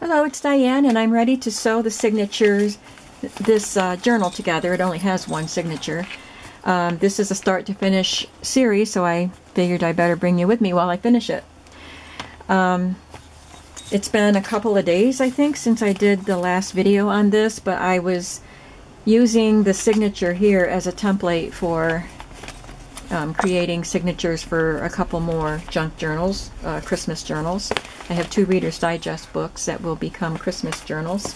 Hello, it's Diane, and I'm ready to sew the signatures, this journal together. It only has one signature. This is a start to finish series, so I figured I better bring you with me while I finish it. It's been a couple of days, I think, since I did the last video on this, but I was using the signature here as a template for creating signatures for a couple more junk journals, Christmas journals. I have 2 Reader's Digest books that will become Christmas journals.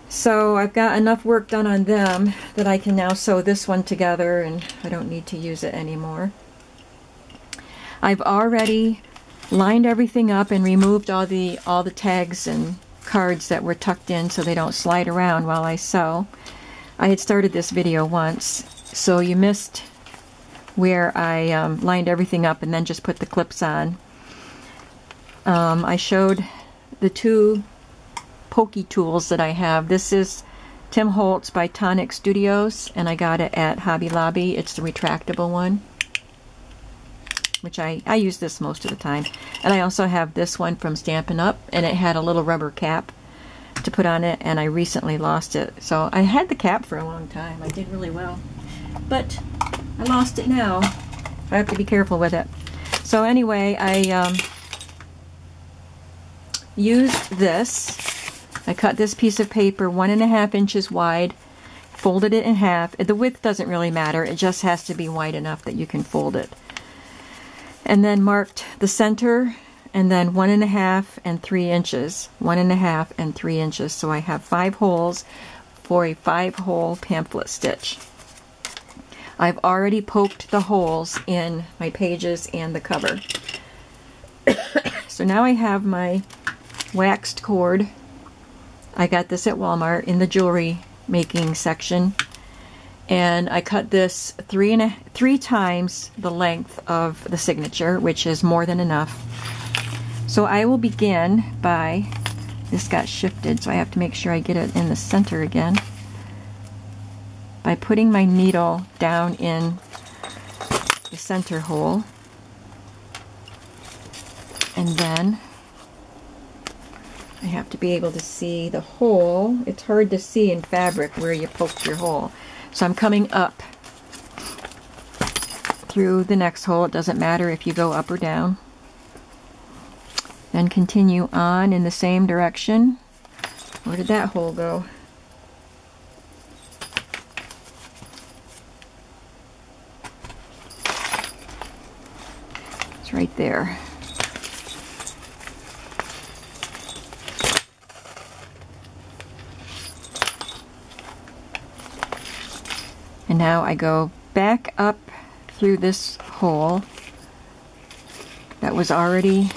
So I've got enough work done on them that I can now sew this one together, and I don't need to use it anymore. I've already lined everything up and removed all the tags and cards that were tucked in so they don't slide around while I sew. I had started this video once, so you missed where I lined everything up and then just put the clips on. I showed the 2 pokey tools that I have. This is Tim Holtz by Tonic Studios, and I got it at Hobby Lobby. It's the retractable one, which I use this most of the time. And I also have this one from Stampin' Up, and it had a little rubber cap to put on it, and I recently lost it. So I had the cap for a long time. I did really well, but I lost it now. I have to be careful with it. So anyway, I used this. I cut this piece of paper 1.5 inches wide, folded it in half. The width doesn't really matter. It just has to be wide enough that you can fold it. And then marked the center, and then 1.5 and 3 inches. 1.5 and 3 inches. So I have 5 holes for a 5-hole pamphlet stitch. I've already poked the holes in my pages and the cover. So now I have my waxed cord. I got this at Walmart in the jewelry making section, and I cut this 3 times the length of the signature, which is more than enough. So I will begin by, this got shifted, so I have to make sure I get it in the center again, by putting my needle down in the center hole, and then I have to be able to see the hole. It's hard to see in fabric where you poked your hole. So I'm coming up through the next hole. It doesn't matter if you go up or down. Then continue on in the same direction. Where did that hole go? It's right there. And now I go back up through this hole that was already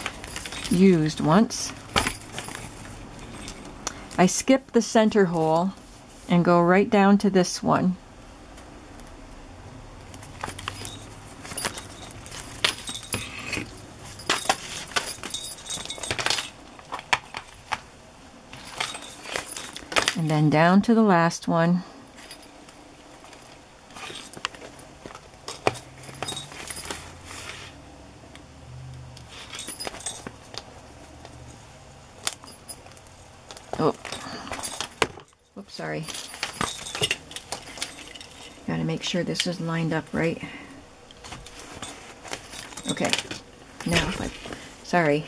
used once. I skip the center hole and go right down to this one. And then down to the last one. Oh, whoops, sorry. Gotta make sure this is lined up right. Okay, now, sorry,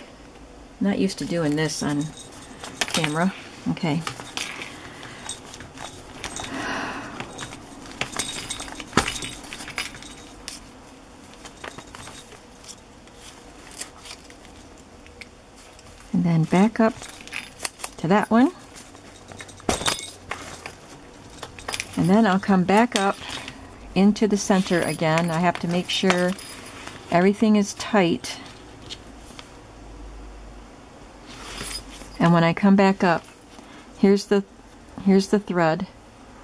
not used to doing this on camera. Okay. And then back up to that one, and then I'll come back up into the center again. I have to make sure everything is tight, and when I come back up, here's the thread,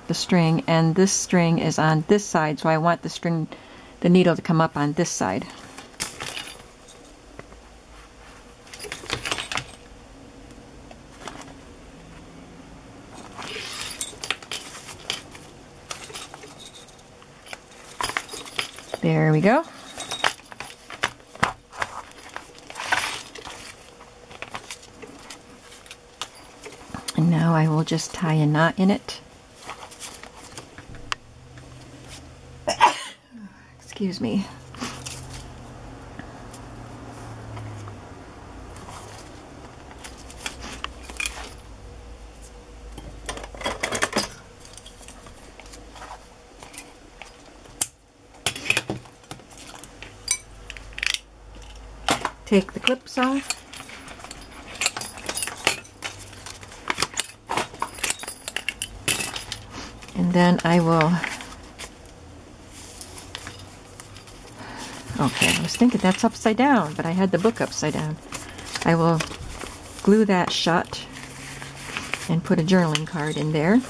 the string, and this string is on this side, so I want the needle to come up on this side. There we go. And now I will just tie a knot in it. Excuse me. Take the clips off. And then I will, okay, I was thinking that's upside down, but I had the book upside down. I will glue that shut and put a journaling card in there.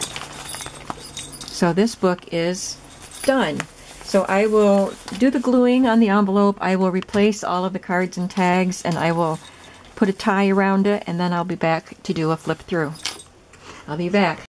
So this book is done. So I will do the gluing on the envelope. I will replace all of the cards and tags, and I will put a tie around it, and then I'll be back to do a flip through. I'll be back.